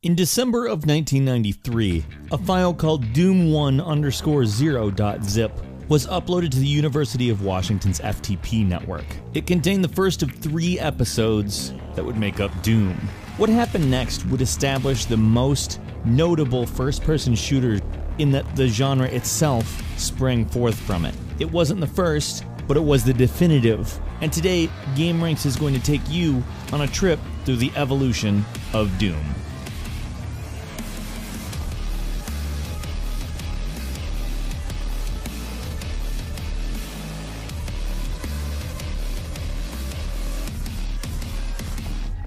In December of 1993, a file called doom1_0.zip was uploaded to the University of Washington's FTP network. It contained the first of 3 episodes that would make up Doom. What happened next would establish the most notable first-person shooter in that the genre itself sprang forth from it. It wasn't the first, but it was the definitive. And today, GameRanks is going to take you on a trip through the evolution of Doom.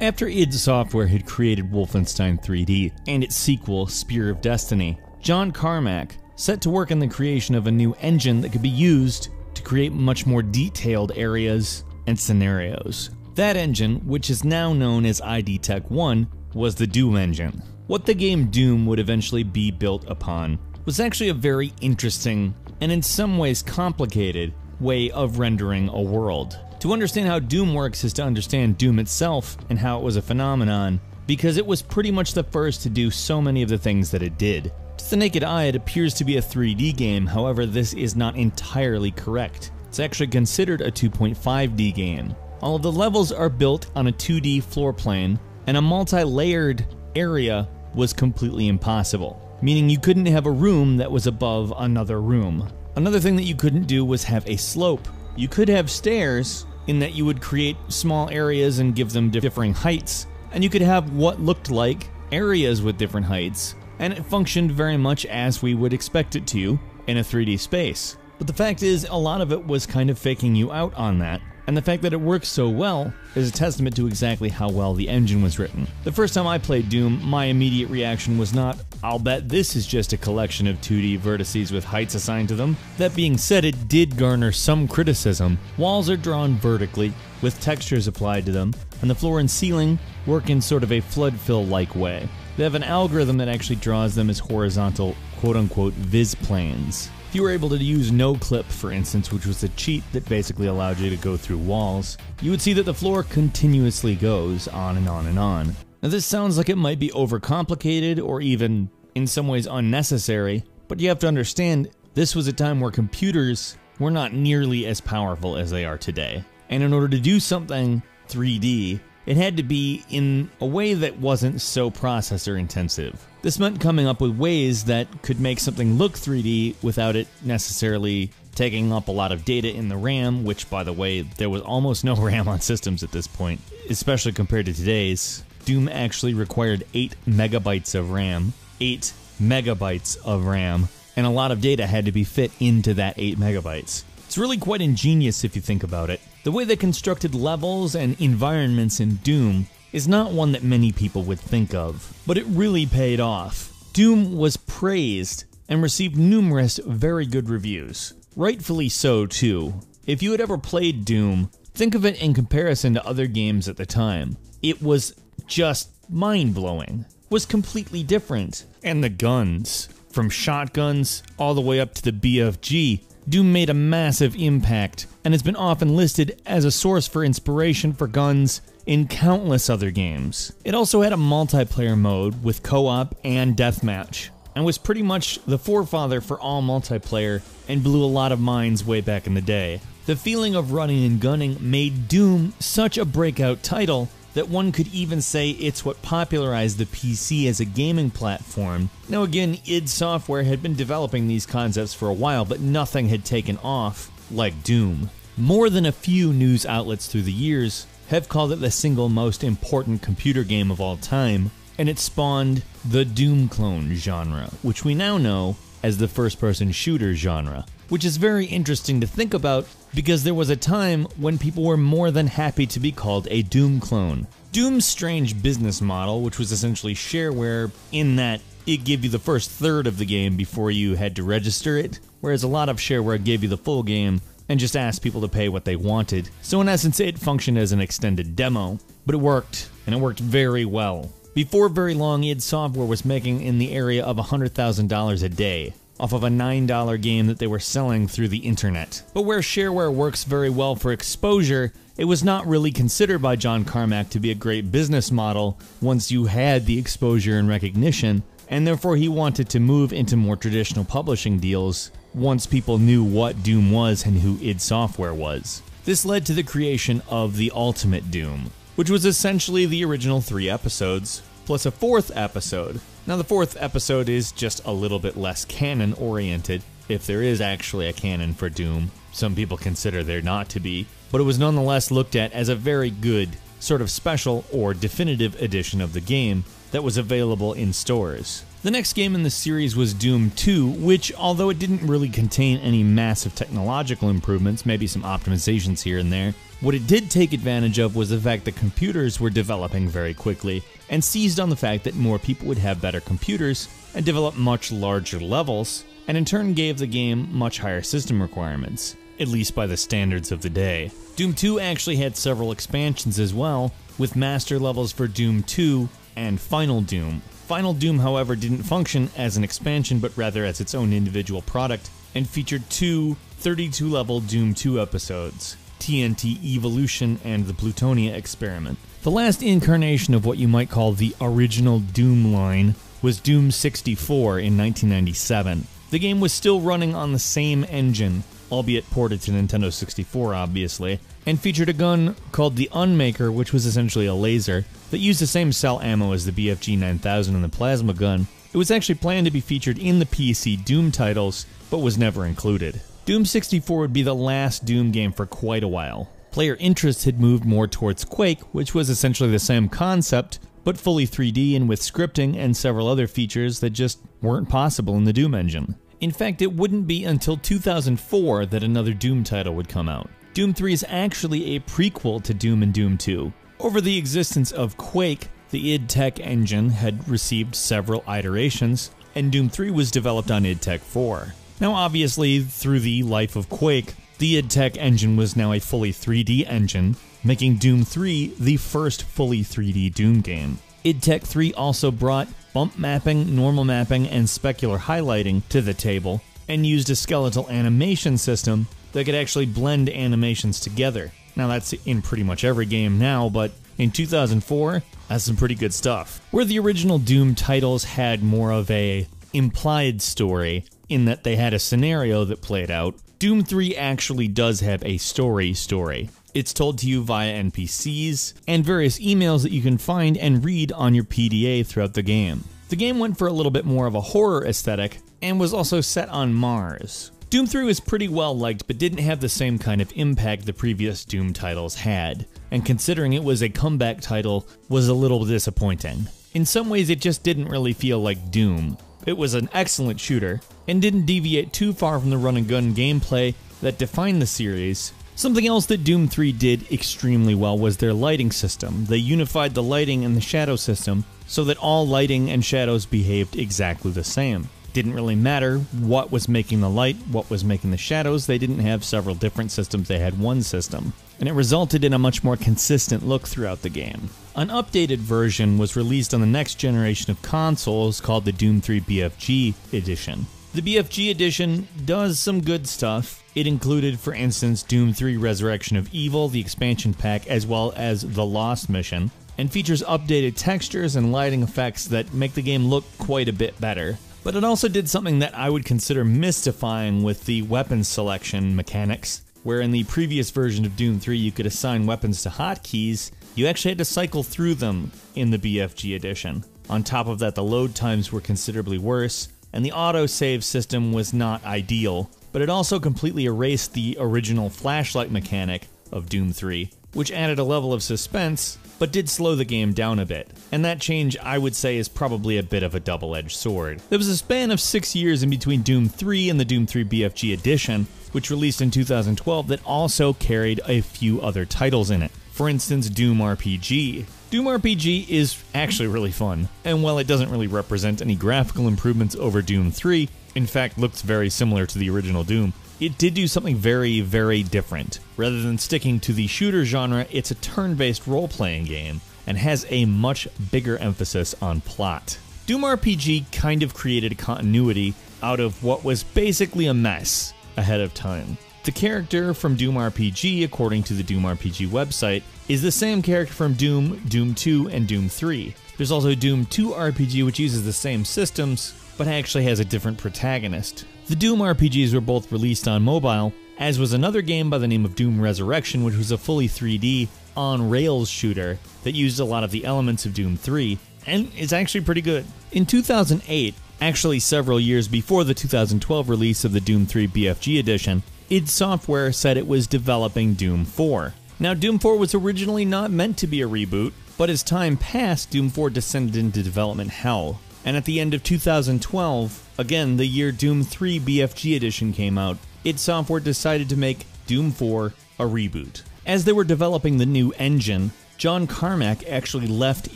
After id Software had created Wolfenstein 3D and its sequel, Spear of Destiny, John Carmack set to work on the creation of a new engine that could be used to create much more detailed areas and scenarios. That engine, which is now known as ID Tech 1, was the Doom engine. What the game Doom would eventually be built upon was actually a very interesting, and in some ways complicated, way of rendering a world. To understand how Doom works is to understand Doom itself and how it was a phenomenon, because it was pretty much the first to do so many of the things that it did. To the naked eye, it appears to be a 3D game, however this is not entirely correct. It's actually considered a 2.5D game. All of the levels are built on a 2D floor plane, and a multi-layered area was completely impossible, meaning you couldn't have a room that was above another room. Another thing that you couldn't do was have a slope. You could have stairs, in that you would create small areas and give them differing heights, and you could have what looked like areas with different heights, and it functioned very much as we would expect it to in a 3D space. But the fact is, a lot of it was kind of faking you out on that, and the fact that it works so well is a testament to exactly how well the engine was written. The first time I played Doom, my immediate reaction was not, "I'll bet this is just a collection of 2D vertices with heights assigned to them." That being said, it did garner some criticism. Walls are drawn vertically, with textures applied to them, and the floor and ceiling work in sort of a flood fill-like way. They have an algorithm that actually draws them as horizontal, quote-unquote, viz planes. If you were able to use no clip, for instance, which was a cheat that basically allowed you to go through walls, you would see that the floor continuously goes on and on and on. Now this sounds like it might be overcomplicated or even in some ways unnecessary, but you have to understand this was a time where computers were not nearly as powerful as they are today. And in order to do something 3D, it had to be in a way that wasn't so processor intensive. This meant coming up with ways that could make something look 3D without it necessarily taking up a lot of data in the RAM, which, by the way, there was almost no RAM on systems at this point, especially compared to today's. Doom actually required 8 megabytes of RAM, 8 megabytes of RAM, and a lot of data had to be fit into that 8 megabytes. It's really quite ingenious if you think about it. The way they constructed levels and environments in Doom is not one that many people would think of, but it really paid off. Doom was praised and received numerous very good reviews. Rightfully so, too. If you had ever played Doom, think of it in comparison to other games at the time. It was just mind-blowing. It was completely different. And the guns, from shotguns all the way up to the BFG, Doom made a massive impact and has been often listed as a source for inspiration for guns in countless other games. It also had a multiplayer mode with co-op and deathmatch, and was pretty much the forefather for all multiplayer and blew a lot of minds way back in the day. The feeling of running and gunning made Doom such a breakout title that one could even say it's what popularized the PC as a gaming platform. Now again, id Software had been developing these concepts for a while, but nothing had taken off like Doom. More than a few news outlets through the years have called it the single most important computer game of all time, and it spawned the Doom clone genre, which we now know as the first-person shooter genre, which is very interesting to think about because there was a time when people were more than happy to be called a Doom clone. Doom's strange business model, which was essentially shareware in that it gave you the first third of the game before you had to register it, whereas a lot of shareware gave you the full game and just asked people to pay what they wanted. So in essence, it functioned as an extended demo, but it worked, and it worked very well. Before very long, id Software was making in the area of $100,000 a day. off of a $9 game that they were selling through the internet. But where shareware works very well for exposure, it was not really considered by John Carmack to be a great business model once you had the exposure and recognition, and therefore he wanted to move into more traditional publishing deals once people knew what Doom was and who id Software was. This led to the creation of the Ultimate Doom, which was essentially the original 3 episodes, plus a 4th episode. Now the 4th episode is just a little bit less canon-oriented, if there is actually a canon for Doom. Some people consider there not to be, but it was nonetheless looked at as a very good, sort of special or definitive edition of the game that was available in stores. The next game in the series was Doom 2, which, although it didn't really contain any massive technological improvements, maybe some optimizations here and there, what it did take advantage of was the fact that computers were developing very quickly, and seized on the fact that more people would have better computers and develop much larger levels, and in turn gave the game much higher system requirements, at least by the standards of the day. Doom 2 actually had several expansions as well, with master levels for Doom 2 and Final Doom. Final Doom, however, didn't function as an expansion, but rather as its own individual product, and featured 2 32-level Doom 2 episodes, TNT Evolution and the Plutonia Experiment. The last incarnation of what you might call the original Doom line was Doom 64 in 1997. The game was still running on the same engine, albeit ported to Nintendo 64 obviously, and featured a gun called the Unmaker, which was essentially a laser, that used the same cell ammo as the BFG 9000 and the plasma gun. It was actually planned to be featured in the PC Doom titles, but was never included. Doom 64 would be the last Doom game for quite a while. Player interest had moved more towards Quake, which was essentially the same concept, but fully 3D and with scripting and several other features that just weren't possible in the Doom engine. In fact, it wouldn't be until 2004 that another Doom title would come out. Doom 3 is actually a prequel to Doom and Doom 2. Over the existence of Quake, the id Tech engine had received several iterations, and Doom 3 was developed on id Tech 4. Now obviously, through the life of Quake, the id Tech engine was now a fully 3D engine, making Doom 3 the first fully 3D Doom game. id Tech 3 also brought bump mapping, normal mapping, and specular highlighting to the table, and used a skeletal animation system that could actually blend animations together. Now that's in pretty much every game now, but in 2004, that's some pretty good stuff. Where the original Doom titles had more of a implied story, in that they had a scenario that played out, Doom 3 actually does have a story. It's told to you via NPCs, and various emails that you can find and read on your PDA throughout the game. The game went for a little bit more of a horror aesthetic, and was also set on Mars. Doom 3 was pretty well liked, but didn't have the same kind of impact the previous Doom titles had, and considering it was a comeback title, was a little disappointing. In some ways it just didn't really feel like Doom. It was an excellent shooter, and didn't deviate too far from the run-and-gun gameplay that defined the series. Something else that Doom 3 did extremely well was their lighting system. They unified the lighting and the shadow system so that all lighting and shadows behaved exactly the same. Didn't really matter what was making the light, what was making the shadows. They didn't have several different systems, they had one system. And it resulted in a much more consistent look throughout the game. An updated version was released on the next generation of consoles called the Doom 3 BFG edition. The BFG edition does some good stuff. It included, for instance, Doom 3 Resurrection of Evil, the expansion pack, as well as the Lost mission, and features updated textures and lighting effects that make the game look quite a bit better. But it also did something that I would consider mystifying with the weapons selection mechanics, where in the previous version of Doom 3 you could assign weapons to hotkeys. You actually had to cycle through them in the BFG edition. On top of that, the load times were considerably worse, and the autosave system was not ideal, but it also completely erased the original flashlight mechanic of Doom 3, which added a level of suspense, but did slow the game down a bit. And that change, I would say, is probably a bit of a double-edged sword. There was a span of 6 years in between Doom 3 and the Doom 3 BFG edition, which released in 2012, that also carried a few other titles in it. For instance, Doom RPG. Doom RPG is actually really fun, and while it doesn't really represent any graphical improvements over Doom 3, in fact looks very similar to the original Doom, it did do something very, very different. Rather than sticking to the shooter genre, it's a turn-based role-playing game, and has a much bigger emphasis on plot. Doom RPG kind of created a continuity out of what was basically a mess ahead of time. The character from Doom RPG, according to the Doom RPG website, is the same character from Doom, Doom 2, and Doom 3. There's also Doom 2 RPG, which uses the same systems, but actually has a different protagonist. The Doom RPGs were both released on mobile, as was another game by the name of Doom Resurrection, which was a fully 3D, on-rails shooter that used a lot of the elements of Doom 3, and it's actually pretty good. In 2008, actually several years before the 2012 release of the Doom 3 BFG edition, id Software said it was developing Doom 4. Now, Doom 4 was originally not meant to be a reboot, but as time passed, Doom 4 descended into development hell. And at the end of 2012, again the year Doom 3 BFG edition came out, id Software decided to make Doom 4 a reboot. As they were developing the new engine, John Carmack actually left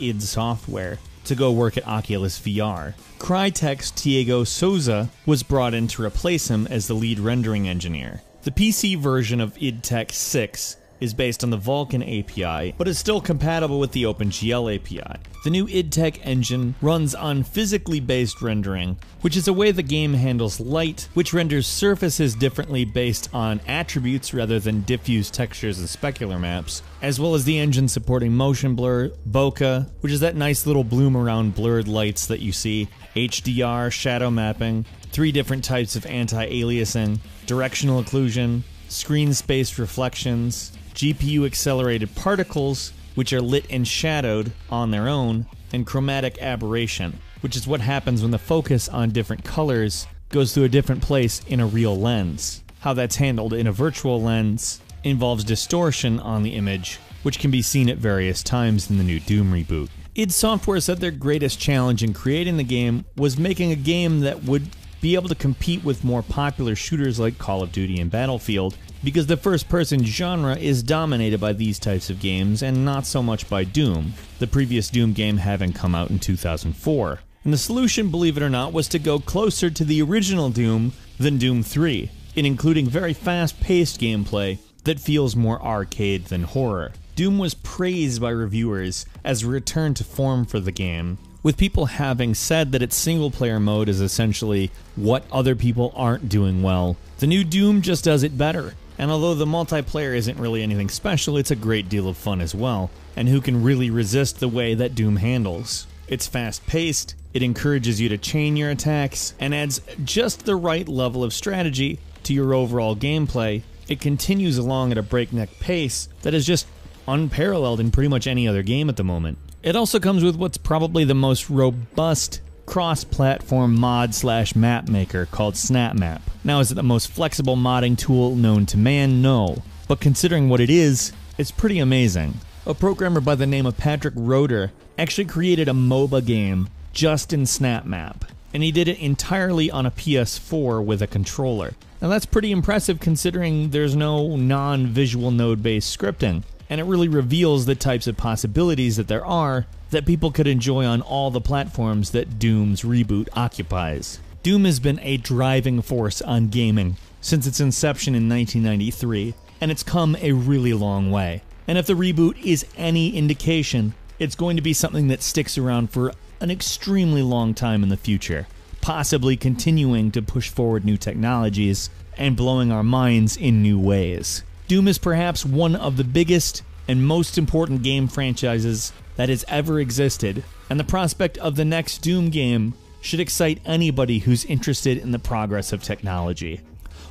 id Software to go work at Oculus VR. Crytek's Diego Souza was brought in to replace him as the lead rendering engineer. The PC version of id Tech 6 is based on the Vulkan API, but is still compatible with the OpenGL API. The new id Tech engine runs on physically based rendering, which is a way the game handles light, which renders surfaces differently based on attributes rather than diffuse textures and specular maps, as well as the engine supporting motion blur, bokeh, which is that nice little bloom around blurred lights that you see, HDR, shadow mapping, 3 different types of anti-aliasing, directional occlusion, screen-spaced reflections, GPU-accelerated particles, which are lit and shadowed on their own, and chromatic aberration, which is what happens when the focus on different colors goes to a different place in a real lens. How that's handled in a virtual lens involves distortion on the image, which can be seen at various times in the new Doom reboot. id Software said their greatest challenge in creating the game was making a game that would be able to compete with more popular shooters like Call of Duty and Battlefield, because the first-person genre is dominated by these types of games and not so much by Doom, the previous Doom game having come out in 2004. And the solution, believe it or not, was to go closer to the original Doom than Doom 3, in including very fast-paced gameplay that feels more arcade than horror. Doom was praised by reviewers as a return to form for the game, with people having said that its single-player mode is essentially what other people aren't doing well. The new Doom just does it better. And although the multiplayer isn't really anything special, it's a great deal of fun as well, and who can really resist the way that Doom handles? It's fast-paced, it encourages you to chain your attacks, and adds just the right level of strategy to your overall gameplay. It continues along at a breakneck pace that is just unparalleled in pretty much any other game at the moment. It also comes with what's probably the most robust cross-platform mod/map maker called SnapMap. Now, is it the most flexible modding tool known to man? No. But considering what it is, it's pretty amazing. A programmer by the name of Patrick Roeder actually created a MOBA game just in SnapMap, and he did it entirely on a PS4 with a controller. Now that's pretty impressive considering there's no non-visual node-based scripting, and it really reveals the types of possibilities that there are that people could enjoy on all the platforms that Doom's reboot occupies. Doom has been a driving force on gaming since its inception in 1993, and it's come a really long way. And if the reboot is any indication, it's going to be something that sticks around for an extremely long time in the future, possibly continuing to push forward new technologies and blowing our minds in new ways. Doom is perhaps one of the biggest and most important game franchises that has ever existed, and the prospect of the next Doom game should excite anybody who's interested in the progress of technology.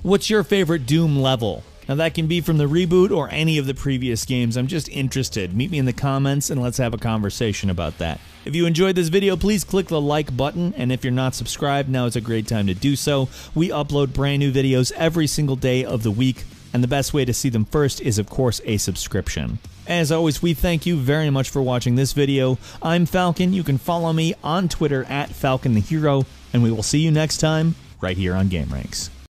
What's your favorite Doom level? Now that can be from the reboot or any of the previous games. I'm just interested. Meet me in the comments and let's have a conversation about that. If you enjoyed this video, please click the like button, and if you're not subscribed, now is a great time to do so. We upload brand new videos every single day of the week, and the best way to see them first is, of course, a subscription. As always, we thank you very much for watching this video. I'm Falcon. You can follow me on Twitter at FalconTheHero, and we will see you next time right here on GameRanks.